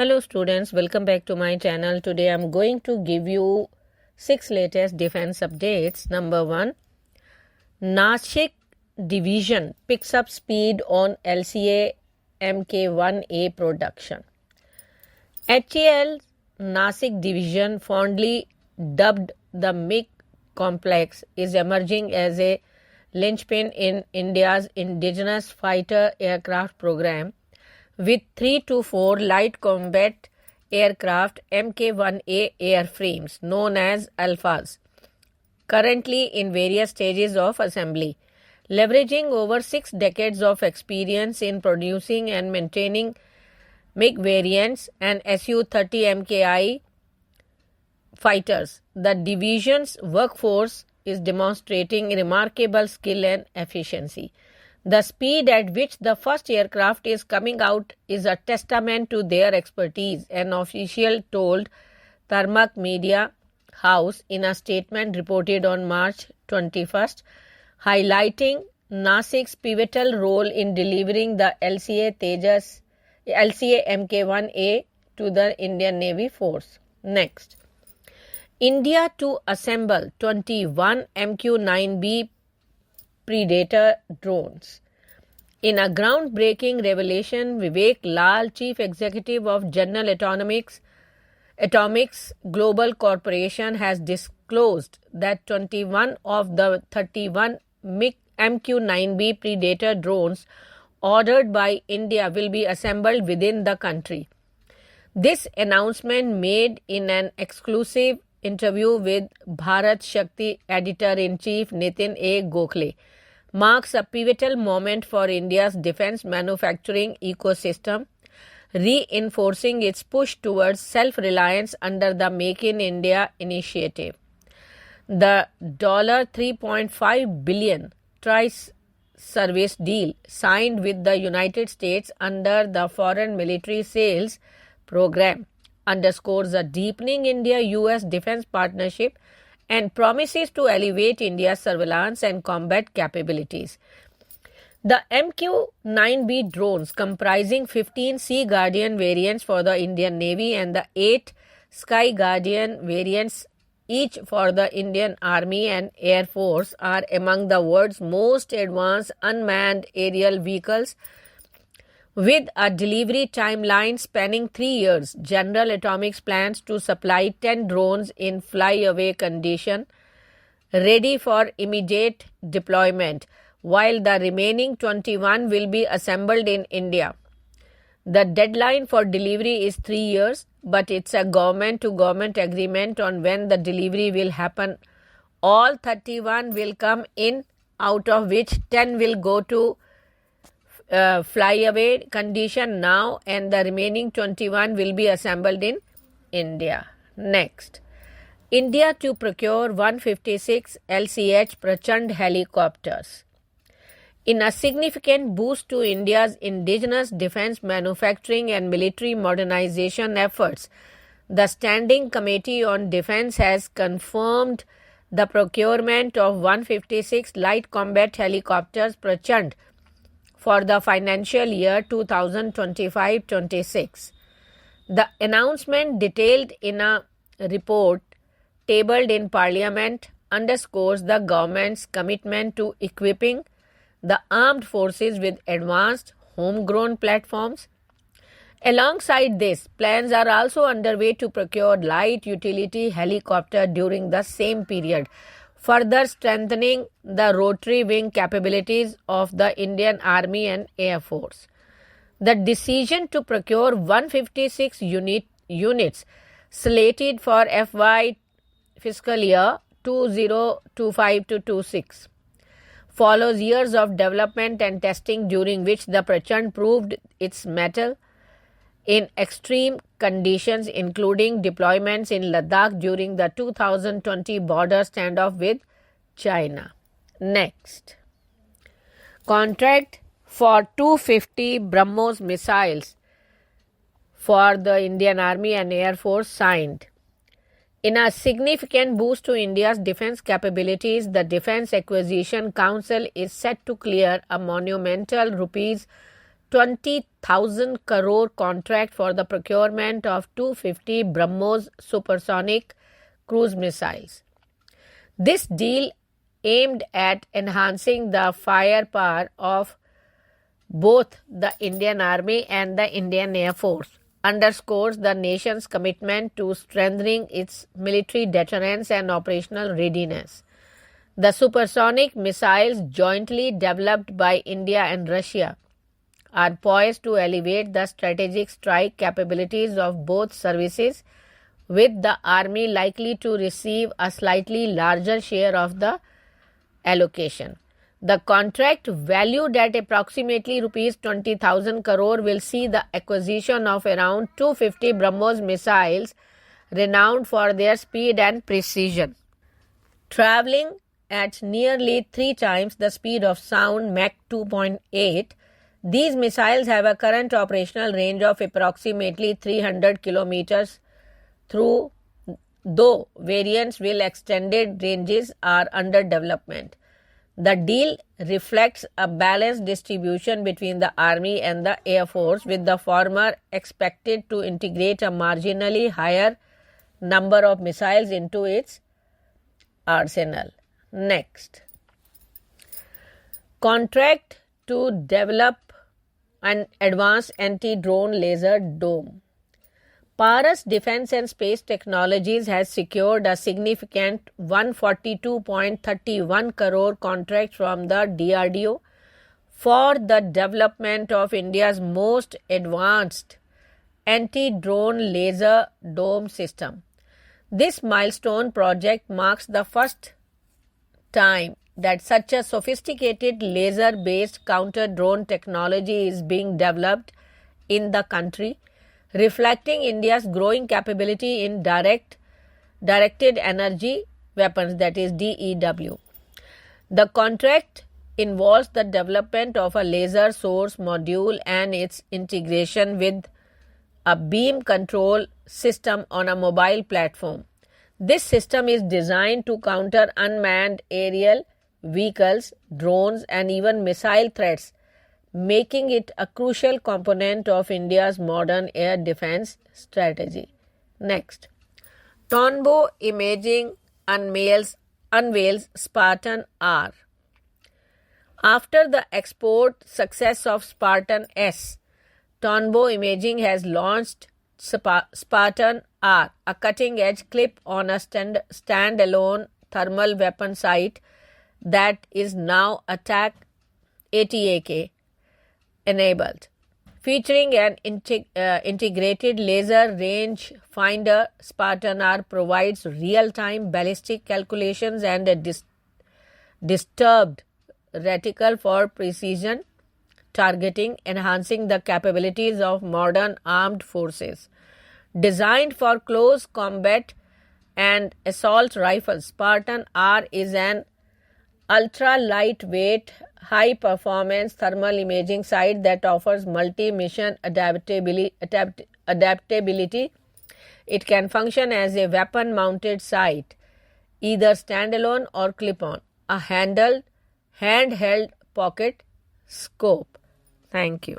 Hello students, welcome back to my channel. Today I am going to give you 6 latest defense updates. Number 1, Nashik division picks up speed on LCA Mk1A production. HAL Nashik division, fondly dubbed the MiG complex, is emerging as a linchpin in India's indigenous fighter aircraft program, with 3 to 4 light combat aircraft Mk1A airframes known as Alphas, currently in various stages of assembly. Leveraging over 6 decades of experience in producing and maintaining MiG variants and Su-30 Mki fighters, the division's workforce is demonstrating remarkable skill and efficiency. The speed at which the first aircraft is coming out is a testament to their expertise, an official told Tarmak Media House in a statement reported on March 21st, highlighting Nasik's pivotal role in delivering the LCA Mk1A to the Indian Navy force. Next, India to assemble 21 MQ-9B Predator drones. In a groundbreaking revelation, Vivek Lal, Chief Executive of General Atomics Global Corporation, has disclosed that 21 of the 31 MQ-9B Predator drones ordered by India will be assembled within the country. This announcement, made in an exclusive interview with Bharat Shakti Editor-in-Chief Nitin A. Gokhale, marks a pivotal moment for India's defense manufacturing ecosystem, reinforcing its push towards self-reliance under the Make in India initiative. The $3.5 billion tri-service deal signed with the United States under the Foreign Military Sales Program underscores a deepening India-US defense partnership and promises to elevate India's surveillance and combat capabilities. The MQ-9B drones, comprising 15 Sea Guardian variants for the Indian Navy and the 8 Sky Guardian variants each for the Indian Army and Air Force, are among the world's most advanced unmanned aerial vehicles. With a delivery timeline spanning 3 years, General Atomics plans to supply 10 drones in flyaway condition, ready for immediate deployment, while the remaining 21 will be assembled in India. The deadline for delivery is 3 years, but it's a government-to-government agreement on when the delivery will happen. All 31 will come in, out of which 10 will go to flyaway condition now, and the remaining 21 will be assembled in India. Next, India to procure 156 LCH Prachand helicopters. In a significant boost to India's indigenous defense manufacturing and military modernization efforts, the Standing Committee on Defense has confirmed the procurement of 156 light combat helicopters Prachand for the financial year 2025-26. The announcement, detailed in a report tabled in Parliament, underscores the government's commitment to equipping the armed forces with advanced homegrown platforms. Alongside this, plans are also underway to procure light utility helicopter during the same period, further strengthening the rotary wing capabilities of the Indian Army and Air Force. The decision to procure 156 units slated for FY fiscal year 2025-26 follows years of development and testing, during which the Prachand proved its mettle in extreme conditions, including deployments in Ladakh during the 2020 border standoff with China. Next, contract for 250 BrahMos missiles for the Indian Army and Air Force signed. In a significant boost to India's defense capabilities, the Defense Acquisition Council is set to clear a monumental rupees 20,000 crore contract for the procurement of 250 BrahMos supersonic cruise missiles. This deal, aimed at enhancing the firepower of both the Indian Army and the Indian Air Force, underscores the nation's commitment to strengthening its military deterrence and operational readiness. The supersonic missiles jointly developed by India and Russia are poised to elevate the strategic strike capabilities of both services, with the Army likely to receive a slightly larger share of the allocation. The contract, valued at approximately rupees 20,000 crore, will see the acquisition of around 250 BrahMos missiles renowned for their speed and precision. Traveling at nearly 3 times the speed of sound, Mach 2.8, these missiles have a current operational range of approximately 300 kilometers, though variants with extended ranges are under development. The deal reflects a balanced distribution between the Army and the Air Force, with the former expected to integrate a marginally higher number of missiles into its arsenal. Next, contract to develop an advanced anti-drone laser dome. Paras Defence and Space Technologies has secured a significant 142.31 crore contract from the DRDO for the development of India's most advanced anti-drone laser dome system. This milestone project marks the first time that such a sophisticated laser-based counter-drone technology is being developed in the country, reflecting India's growing capability in directed energy weapons, that is DEW. The contract involves the development of a laser source module and its integration with a beam control system on a mobile platform. This system is designed to counter unmanned aerial vehicles, drones, and even missile threats, making it a crucial component of India's modern air defense strategy. Next, Tonbo Imaging unveils Spartan R. After the export success of Spartan S, Tonbo Imaging has launched Spartan R, a cutting-edge clip-on a standalone thermal weapon sight that is now ATAK enabled. Featuring an integrated laser range finder, Spartan R provides real-time ballistic calculations and a disturbed reticle for precision targeting, enhancing the capabilities of modern armed forces. Designed for close combat and assault rifles, Spartan R is an ultra-lightweight, high-performance thermal imaging sight that offers multi-mission adaptability. It can function as a weapon-mounted sight, either standalone or clip-on, a handheld pocket scope. Thank you.